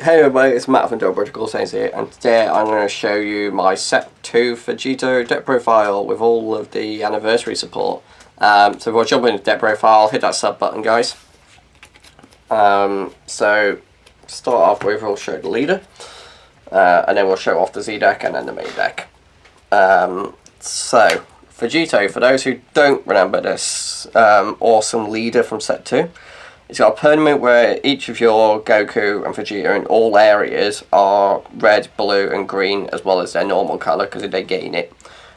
Hey everybody, it's Matt from Britical Saiyans here, and today I'm going to show you my Set 2 Vegito deck profile with all of the anniversary support. So we'll jump into deck profile, hit that sub button guys. So start off with, we'll show the leader, and then we'll show off the Z deck and then the main deck. So Vegito, for those who don't remember this awesome leader from Set 2, it's got a permanent where each of your Goku and Vegeta in all areas are red, blue and green, as well as their normal colour because they gain it.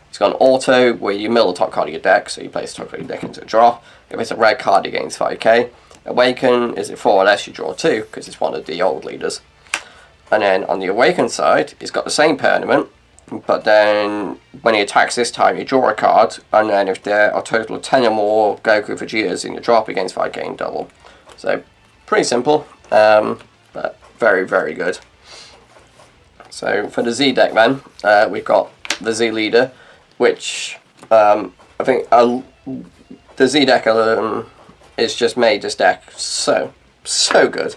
It's got an auto where you mill the top card of your deck, so you place the top card of your deck into a draw. If it's a red card, you gain 5k. Awaken is at 4 or less, you draw 2 because it's one of the old leaders. And then on the Awaken side, it's got the same permanent, but then when he attacks this time, you draw a card, and then if there are a total of 10 or more Goku Vegetas in your drop, you gain 5k and double. So, pretty simple, but very, very good. So, for the Z deck then, we've got the Z leader, which I think the Z deck is just made this deck so good.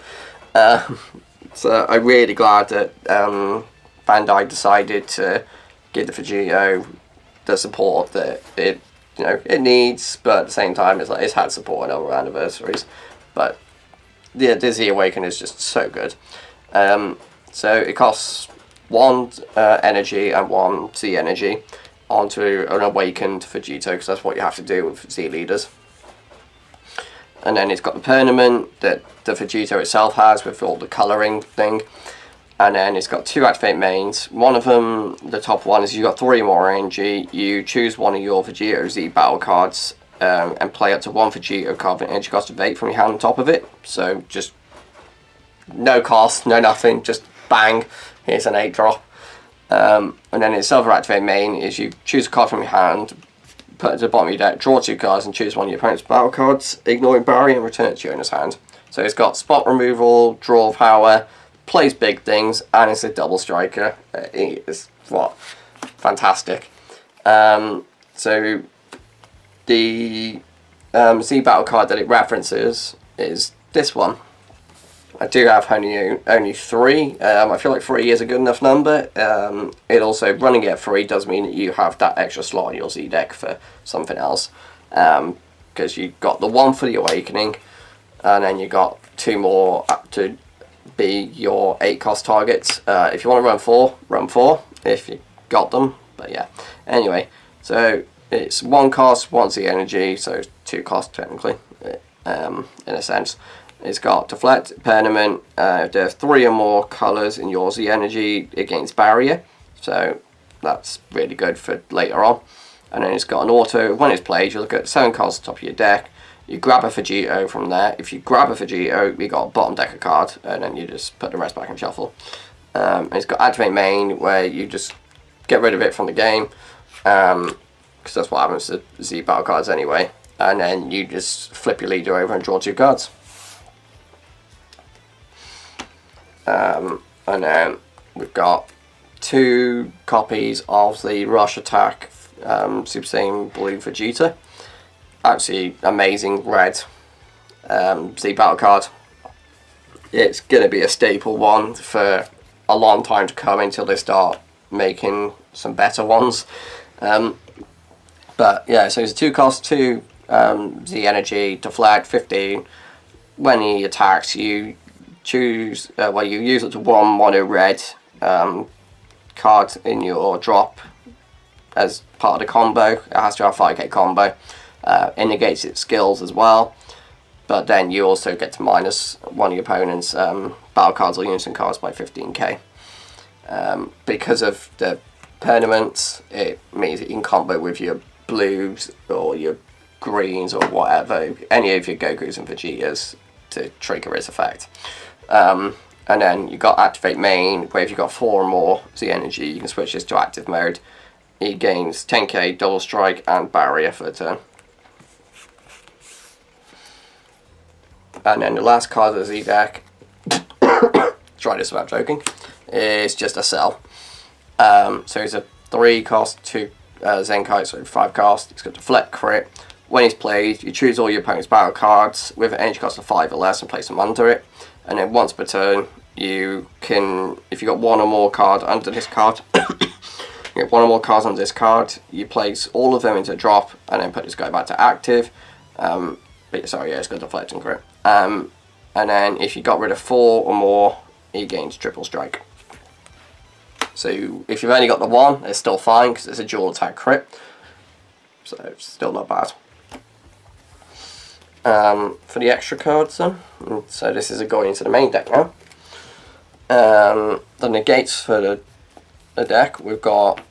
So, I'm really glad that Bandai decided to give the Vegito the support that it needs, but at the same time, it's had support in other anniversaries. But yeah, the Z Awaken is just so good. So it costs 1 energy and 1 Z energy onto an awakened Vegito, because that's what you have to do with Z leaders. And then it's got the permanent that the Vegito itself has with all the colouring thing. And then it's got 2 activate mains. One of them, the top one, is you've got 3 more energy. You choose one of your Vegito Z battle cards and play up to 1 Vegito card with an energy cost of 8 from your hand on top of it. So just no cost, no nothing, just bang, here's an 8 drop. And then its other activate main is you choose a card from your hand, put it to the bottom of your deck, draw 2 cards and choose one of your opponent's battle cards, ignoring barrier and return it to your owner's hand. So it's got spot removal, draw power, plays big things, and it's a double striker. It's fantastic. So the Z battle card that it references is this one. I do have only 3. I feel like 3 is a good enough number. It also, running it at 3 does mean that you have that extra slot in your Z deck for something else. Because you've got the 1 for the Awakening, and then you got 2 more up to be your 8 cost targets. If you want to run 4 if you got them. But yeah, anyway, so it's 1 cost, 1 Z energy, so it's 2 costs technically, in a sense. It's got deflect, permanent. If there's 3 or more colours in your Z energy, it gains barrier, so that's really good for later on. And then it's got an auto. When it's played, you look at 7 cards at the top of your deck. You grab a Vegito from there. If you grab a Vegito, you got a bottom deck of card, and then you just put the rest back in shuffle. And it's got activate main, where you just get rid of it from the game, because that's what happens to Z battle cards anyway. And then you just flip your leader over and draw 2 cards. And then we've got 2 copies of the Rush Attack Super Saiyan Blue Vegeta. Absolutely amazing red Z battle card. It's going to be a staple one for a long time to come until they start making some better ones. But yeah, so it's a 2 cost, 2 Z energy, deflect, 15. When he attacks, you choose, you use up to 1 mono red card in your drop as part of the combo. It has to have 5k combo. It negates its skills as well, but then you also get to minus 1 of your opponent's battle cards or unison cards by 15k. Because of the permanents, it means that you can combo with your blues or your greens or whatever, any of your Gokus and Vegetas to trigger its effect. And then you got activate main, where if you've got 4 or more Z energy, you can switch this to active mode. He gains 10k, double strike and barrier for the turn. And then the last card of the Z deck, try this without joking, is just a cell. So it's a 3 cost, 2 Zenkai, so 5 cost. It's got deflect, crit. When it's played, you choose all your opponent's battle cards with an energy cost of 5 or less and place them under it. And then once per turn, you can, if you've got one or more cards under this card, you get one or more cards on this card, you place all of them into drop and then put this guy back to active. But sorry, yeah, it's got deflect and grip. And then if you got rid of 4 or more, he gains triple strike. So if you've only got the 1, it's still fine because it's a dual attack crit. So it's still not bad. For the extra cards then, so this is going into the main deck now. The negates for the deck, we've got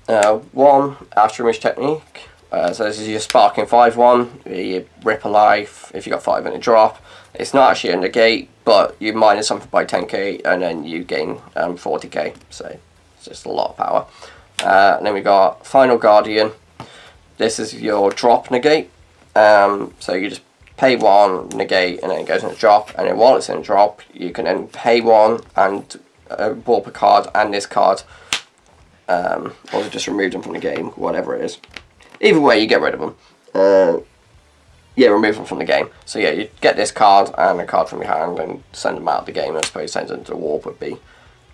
1 after image technique. So this is your sparking 5-1, you rip a life if you got 5 in a drop. It's not actually a negate, but you minus something by 10k and then you gain 40k, so it's just a lot of power. And then we got Final Guardian. This is your drop negate. So you just pay 1, negate, and then it goes in a drop, and then while it's in a drop, you can then pay 1 and warp a card and this card, or just remove them from the game, whatever it is. Either way, you get rid of them. Yeah, remove them from the game. So yeah, you get this card and a card from your hand and send them out of the game. I suppose send them to the warp would be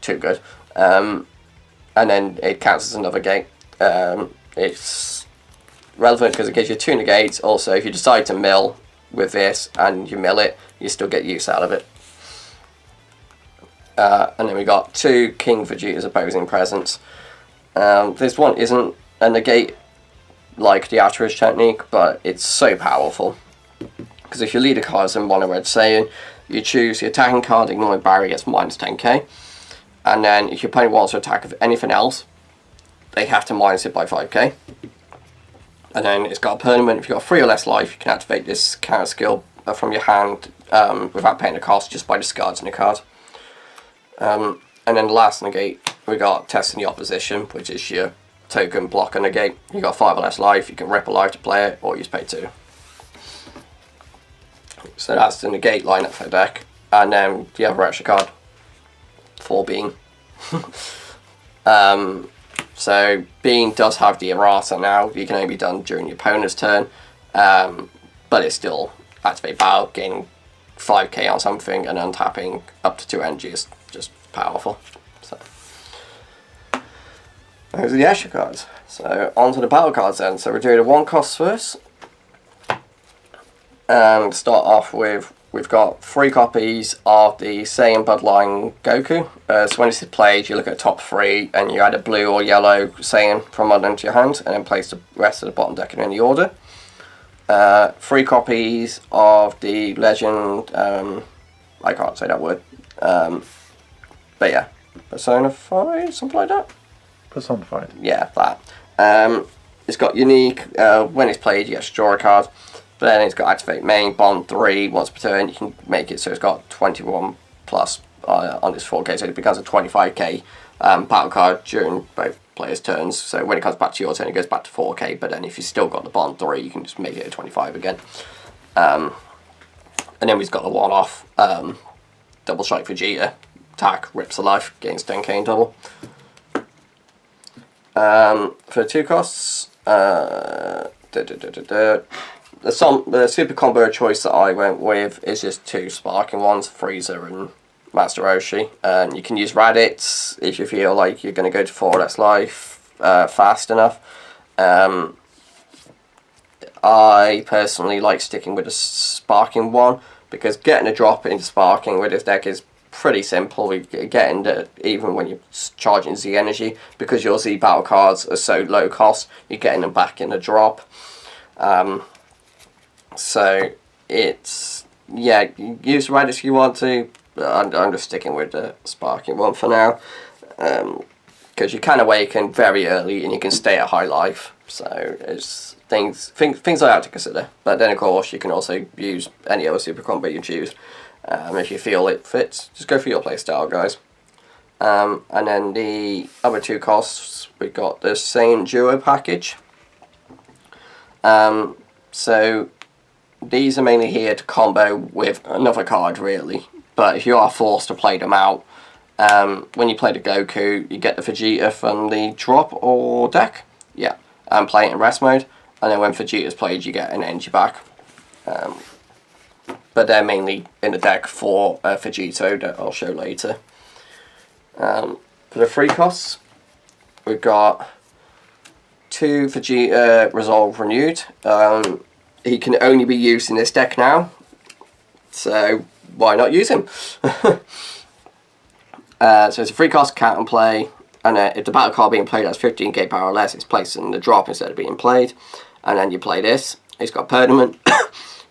too good. And then it counts as another gate. It's relevant because it gives you 2 negates. Also, if you decide to mill with this and you mill it, you still get use out of it. And then we got 2 King Vegeta's opposing presence. This one isn't a negate like the after image technique, but it's so powerful. Because if your leader card is in one red Saiyan, you choose the attacking card, ignoring barrier gets minus 10k. And then if your opponent wants to attack with anything else, they have to minus it by 5k. And then it's got a permanent. If you've got 3 or less life, you can activate this counter skill from your hand without paying the cost, just by discarding the card. And then the last negate, we got testing the opposition, which is your token blocker negate. You got 5 or less life, you can rip a life to play it, or you just pay 2. So that's the negate lineup for the deck. And then the other extra card, 4 Being. So Being does have the errata now. You can only be done during your opponent's turn, but it's still activate battle, gaining 5k on something and untapping up to 2 energy is just powerful. So those are the extra cards. So on to the battle cards then. So we're doing the 1 cost first. And start off with, we've got 3 copies of the Saiyan Bloodline Goku. So when this is played, you look at the top 3 and you add a blue or yellow Saiyan from one into your hand and then place the rest of the bottom deck in any order. 3 copies of the Legend, I can't say that word, but yeah, Personified, something like that? Personified. Yeah, that. It's got unique, when it's played you get to draw a card, but then it's got activate main, bond 3, once per turn, you can make it so it's got 21 plus on this 4k, so it becomes a 25k battle card during both players' turns, so when it comes back to your turn it goes back to 4k, but then if you've still got the bond 3 you can just make it a 25 again. And then we've got the one-off double strike Vegeta, attack, rips a life, gains 10k in double. For 2 costs, the super combo choice that I went with is just 2 sparking ones, Frieza and Master Roshi. And you can use Raditz if you feel like you're going to go to 4 less life fast enough. I personally like sticking with a sparking one because getting a drop into sparking with this deck is pretty simple. Getting the, even when you're charging Z energy, because your Z battle cards are so low cost, you're getting them back in a drop. So it's, yeah, use Raditz if you want to, but I'm just sticking with the sparking one for now, because you can awaken very early and you can stay at high life, so it's things I have to consider. But then of course you can also use any other super combo you choose. If you feel it fits, just go for your playstyle, guys. And then the other 2 costs, we got the Saiyan Duo package. So these are mainly here to combo with another card, really. But if you are forced to play them out, when you play the Goku, you get the Vegeta from the drop or deck. Yeah, and play it in rest mode. And then when Vegeta's played, you get an energy back. But but they're mainly in the deck for Vegito that I'll show later. For the free costs, we've got 2 Vegeta Resolve Renewed. He can only be used in this deck now, so why not use him? So it's a free cost, count and play, and if the battle card being played has 15k power or less, it's placed in the drop instead of being played, and then you play this. It's got permanent.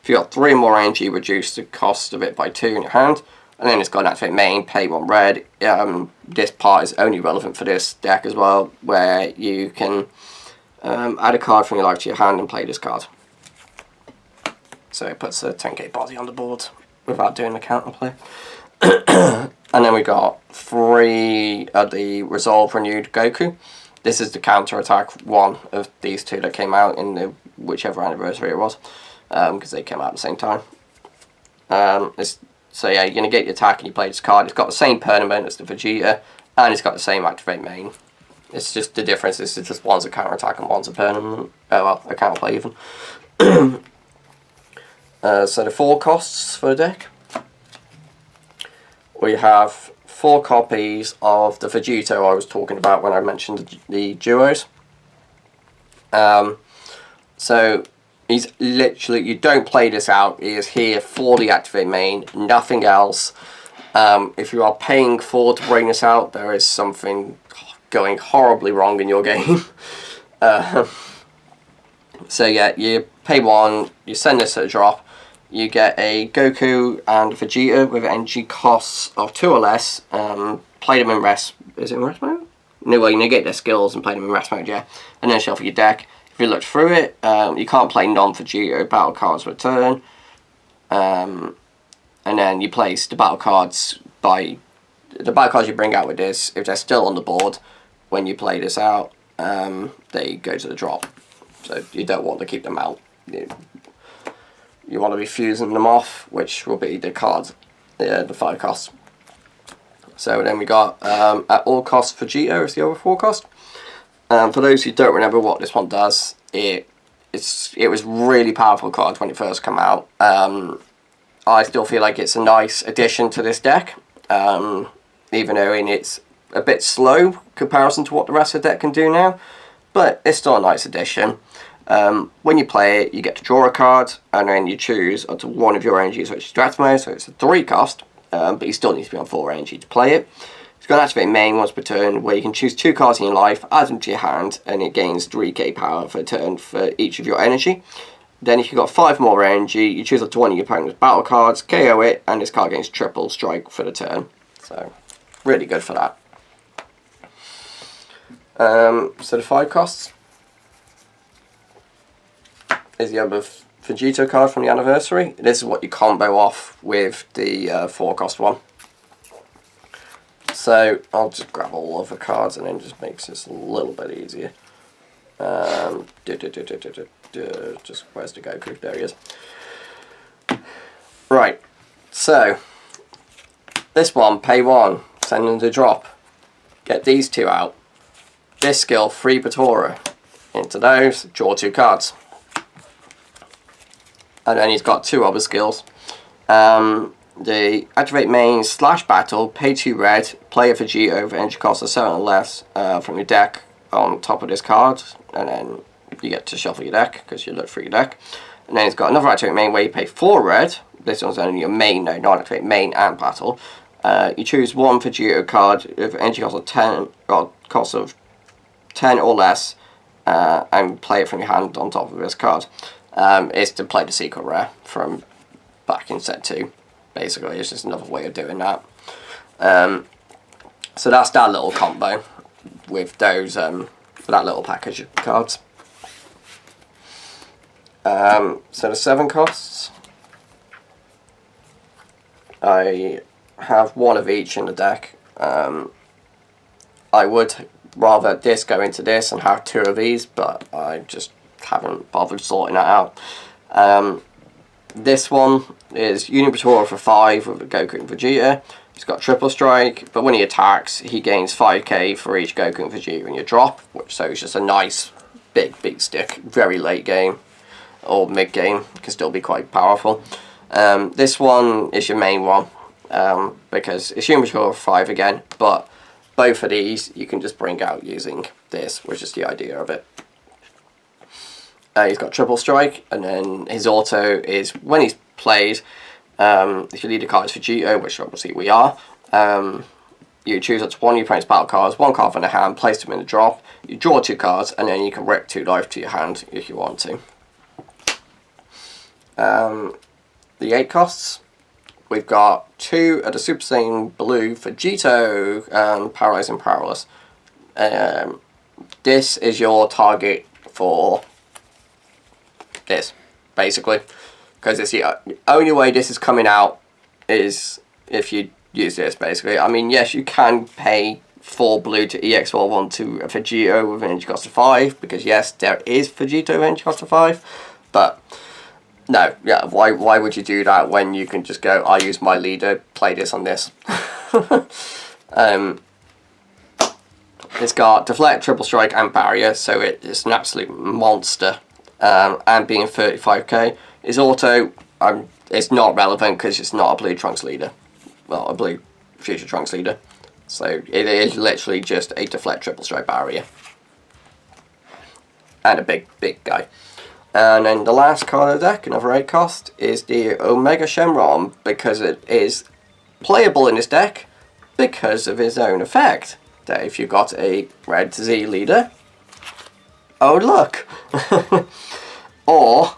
If you got 3 or more energy, reduce the cost of it by 2 in your hand, and then it's got an activate main, pay 1 red. This part is only relevant for this deck as well, where you can add a card from your life to your hand and play this card. So it puts a 10k body on the board without doing the counter play. And then we got 3 of the Resolve Renewed Goku. This is the counter attack one of these 2 that came out in the whichever anniversary it was, because they came out at the same time. So yeah, you're going to get your attack and you play this card. It's got the same permanent as the Vegeta, and it's got the same activate main. It's just the difference is it's just one's a counter attack and one's a permanent. Well, a counter play even. So the 4 costs for the deck. We have 4 copies of the Vegito I was talking about when I mentioned the duos. So he's literally, you don't play this out, he is here for the activate main, nothing else. If you are paying for to bring this out, there is something going horribly wrong in your game. So yeah, you pay 1, you send this at a drop, you get a Goku and Vegeta with energy costs of 2 or less. Play them in rest. Is it in rest mode? No, well, you negate their skills and play them in rest mode, yeah. And then shuffle your deck. If you look through it, you can't play non-Vegeta battle cards per turn. And then you place the battle cards by the battle cards you bring out with this. If they're still on the board when you play this out, they go to the drop. So you don't want to keep them out. You want to be fusing them off, which will be the cards, the 5 costs. So then we got at all costs Vegito is the other 4 cost. For those who don't remember what this one does, it was really powerful card when it first came out. I still feel like it's a nice addition to this deck, even though it's a bit slow comparison to what the rest of the deck can do now, but it's still a nice addition. When you play it, you get to draw a card, and then you choose up to 1 of your energies, which is draft mode, so it's a 3 cost, but you still need to be on 4 energy to play it. It's got an activate main once per turn, where you can choose 2 cards in your life, add them to your hand, and it gains 3k power for a turn for each of your energy. Then if you've got 5 more energy, you choose up to 1 of your opponent's battle cards, KO it, and this card gains triple strike for the turn. So, really good for that. So the 5 costs is the other Vegito card from the anniversary. This is what you combo off with the 4 cost one. So I'll just grab all of the cards and then just makes this a little bit easier. Just where's the Goku? There he is. Right, so this one, pay 1, send them to drop. Get these 2 out. This skill, free Batora. Into those, draw 2 cards. And then he's got 2 other skills. The activate main / battle, pay 2 red, play a Vegito with energy cost of 7 or less from your deck on top of this card, and then you get to shuffle your deck because you look through your deck. And then he's got another activate main where you pay 4 red. This one's only your main, no, not activate main and battle. You choose 1 Vegito card with energy cost of 10, or cost of 10 or less, and play it from your hand on top of this card. Is to play the secret rare from back in set 2. Basically, it's just another way of doing that. So that's that little combo with those for that little package of cards. So the 7 costs, I have 1 of each in the deck. I would rather this go into this and have 2 of these, but I just haven't bothered sorting that out. This one is Unibatora for 5 with a Goku and Vegeta. He's got triple strike, but when he attacks, he gains 5k for each Goku and Vegeta in your drop, so it's just a nice big beat stick. Very late game or mid game, can still be quite powerful. This one is your main one, because it's human score 5 again, but both of these you can just bring out using this, which is the idea of it. He's got triple strike, and then his auto is when he's played, if your leader card is Vegito, which obviously we are, you choose up to one of your opponent's battle cards, one card from the hand, place them in the drop, you draw 2 cards, and then you can rip 2 life to your hand if you want to. The 8 costs, we've got 2 of the Super Saiyan Blue Vegito, Paralyzed and Powerless. This is your target for this, basically, because it's the only way this is coming out is if you use this, basically. I mean, yes, you can pay 4 blue to EX4 onto a Vegito with an energy cost of 5, because yes, there is Vegito with energy cost of 5, but no, yeah, why would you do that when you can just go, I use my leader, play this on this. It's got Deflect, Triple Strike and Barrier, so it's an absolute monster. And being 35k. His auto, it's not relevant because it's not a blue Trunks leader. Well, a blue future Trunks leader. So it is literally just a Deflect, Triple Strike Barrier. And a big guy. And then the last card of the deck, another 8 cost, is the Omega Shenron, because it is playable in this deck because of his own effect. That if you've got a red Z leader, oh look! Or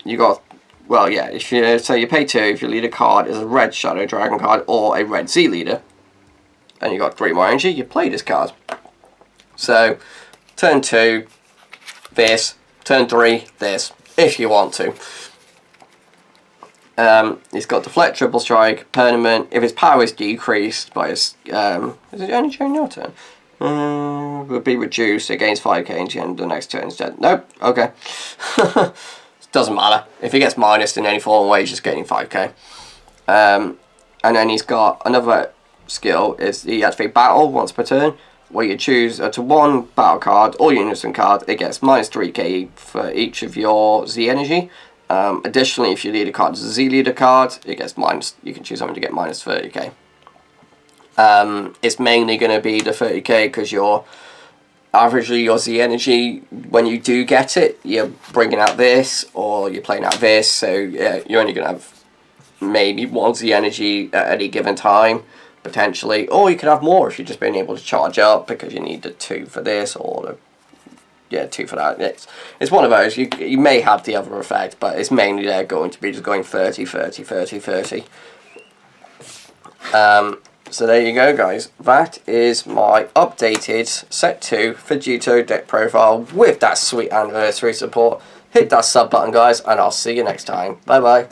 you got, well, yeah, if you say you pay 2, if your leader card is a red Shadow Dragon card or a red Z leader, and you got 3 more energy, you play this card. So turn 2, this. Turn 3, this, if you want to. He's got Deflect, Triple Strike, Permanent. If his power is decreased by his, is it only during your turn? Would be reduced against 5k into the end of the next turn instead. Nope, okay. Doesn't matter. If he gets minus in any form way, he's just getting 5k. And then he's got another skill, is he activate Battle once per turn, where you choose to 1 battle card or unison card, it gets minus 3k for each of your Z energy. Additionally, if your leader card is a Z leader card, it gets minus, you can choose something to get minus 30k. It's mainly going to be the 30k because your averagely your Z energy, when you do get it, you're bringing out this or you're playing out this, so yeah, you're only going to have maybe 1 Z energy at any given time, potentially, or you could have more if you've just been able to charge up because you need the 2 for this or the, yeah, 2 for that. It's one of those. You may have the other effect, but it's mainly they're going to be just going 30, 30, 30, 30. So there you go, guys. That is my updated Set 2 Vegito deck profile with that sweet anniversary support. Hit that sub button, guys, and I'll see you next time. Bye bye.